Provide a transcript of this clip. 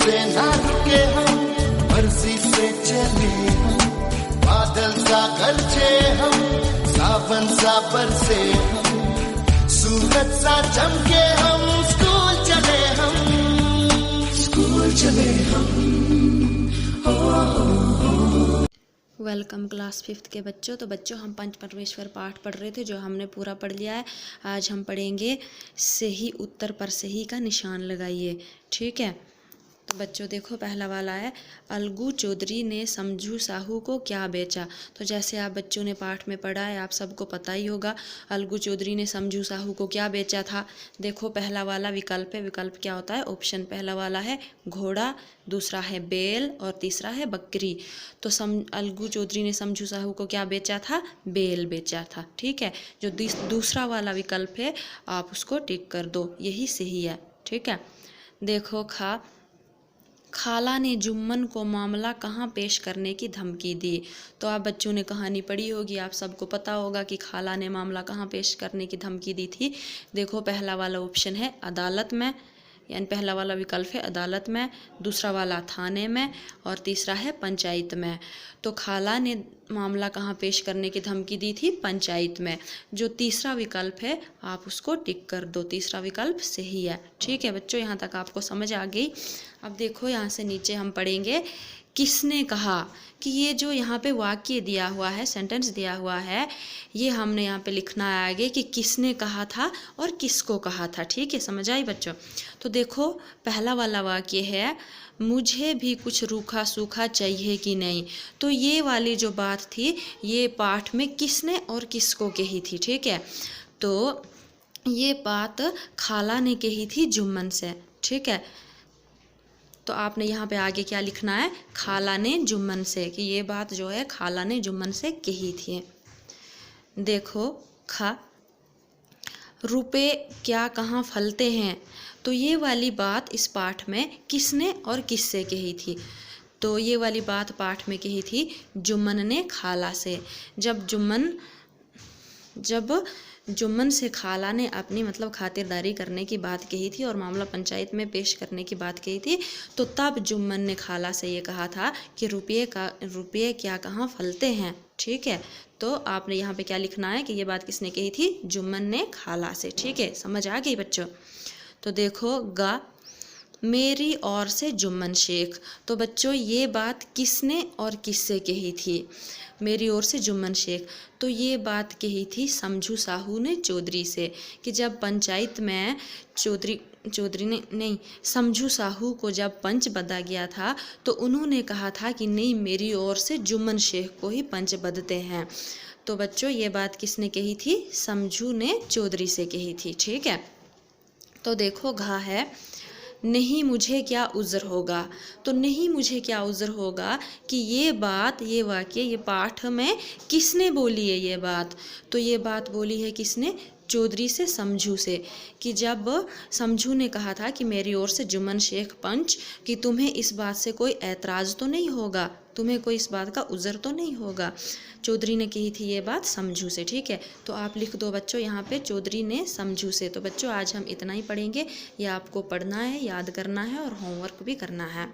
से ना रुके हम, मर्जी से चले हम, बादल सा गरजे हम, सावन सा बरसे हम, सूरज सा चमके हम, स्कूल चले हम, स्कूल चले हम। वेलकम क्लास 5th के बच्चों। तो बच्चों हम पंच परमेश्वर पाठ पढ़ रहे थे जो हमने पूरा पढ़ लिया है। आज हम पढ़ेंगे सही उत्तर पर सही का निशान लगाइए। ठीक है, तो बच्चों देखो पहला वाला है, अलगू चौधरी ने समझू साहू को क्या बेचा। तो जैसे आप बच्चों ने पाठ में पढ़ा है, आप सबको पता ही होगा अलगू चौधरी ने समझू साहू को क्या बेचा था। देखो पहला वाला विकल्प है, विकल्प क्या होता है, ऑप्शन पहला वाला है घोड़ा, दूसरा है बैल और तीसरा है बकरी। तो अलगू चौधरी ने समझू साहू को क्या बेचा था, बैल बेचा था। ठीक है, जो दूसरा वाला विकल्प है आप उसको टिक कर दो, यही सही है। ठीक है, देखो खाला ने जुम्मन को मामला कहाँ पेश करने की धमकी दी। तो आप बच्चों ने कहानी पढ़ी होगी, आप सबको पता होगा कि खाला ने मामला कहाँ पेश करने की धमकी दी थी। देखो पहला वाला ऑप्शन है अदालत में, यानी पहला वाला विकल्प है अदालत में, दूसरा वाला थाने में और तीसरा है पंचायत में। तो खाला ने मामला कहाँ पेश करने की धमकी दी थी, पंचायत में। जो तीसरा विकल्प है आप उसको टिक कर दो, तीसरा विकल्प सही है। ठीक है बच्चों, यहाँ तक आपको समझ आ गई। अब देखो यहाँ से नीचे हम पढ़ेंगे किसने कहा, कि ये जो यहाँ पे वाक्य दिया हुआ है, सेंटेंस दिया हुआ है, ये हमने यहाँ पे लिखना है आगे कि किसने कहा था और किसको कहा था। ठीक है, समझ आई बच्चों। तो देखो पहला वाला वाक्य है, मुझे भी कुछ रूखा सूखा चाहिए कि नहीं। तो ये वाली जो बात थी ये पाठ में किसने और किसको कही थी। ठीक है, तो ये बात खाला ने कही थी जुम्मन से। ठीक है, तो आपने यहाँ पे आगे क्या लिखना है, खाला ने जुम्मन से, कि ये बात जो है खाला ने जुम्मन से कही थी। देखो रुपए क्या कहाँ फलते हैं। तो ये वाली बात इस पाठ में किसने और किससे कही थी। तो ये वाली बात पाठ में कही थी जुम्मन ने खाला से। जब जुम्मन से खाला ने अपनी मतलब खातिरदारी करने की बात कही थी और मामला पंचायत में पेश करने की बात कही थी, तो तब जुम्मन ने खाला से ये कहा था कि रुपये क्या कहाँ फलते हैं। ठीक है, तो आपने यहाँ पे क्या लिखना है कि ये बात किसने कही थी, जुम्मन ने खाला से। ठीक है, समझ आ गई बच्चों। तो देखो मेरी ओर से जुम्मन शेख। तो बच्चों ये बात किसने और किससे कही थी, मेरी ओर से जुम्मन शेख। तो ये बात कही थी समझू साहू ने चौधरी से, कि जब पंचायत में समझू साहू को जब पंच बदा गया था तो उन्होंने कहा था कि नहीं, मेरी ओर से जुम्मन शेख को ही पंच बदते हैं। तो बच्चों ये बात किसने कही थी, समझू ने चौधरी से कही थी। ठीक है, तो देखो है नहीं मुझे क्या उज़्र होगा। तो नहीं मुझे क्या उज़्र होगा कि ये वाक्य ये पाठ में किसने बोली है ये बात। तो ये बात बोली है किसने, चौधरी से समझू से, कि जब समझू ने कहा था कि मेरी ओर से जुम्मन शेख पंच, कि तुम्हें इस बात से कोई ऐतराज़ तो नहीं होगा, तुम्हें कोई इस बात का उज़्र तो नहीं होगा। चौधरी ने कही थी ये बात समझू से। ठीक है, तो आप लिख दो बच्चों यहाँ पे चौधरी ने समझू से। तो बच्चों आज हम इतना ही पढ़ेंगे, ये आपको पढ़ना है, याद करना है और होमवर्क भी करना है।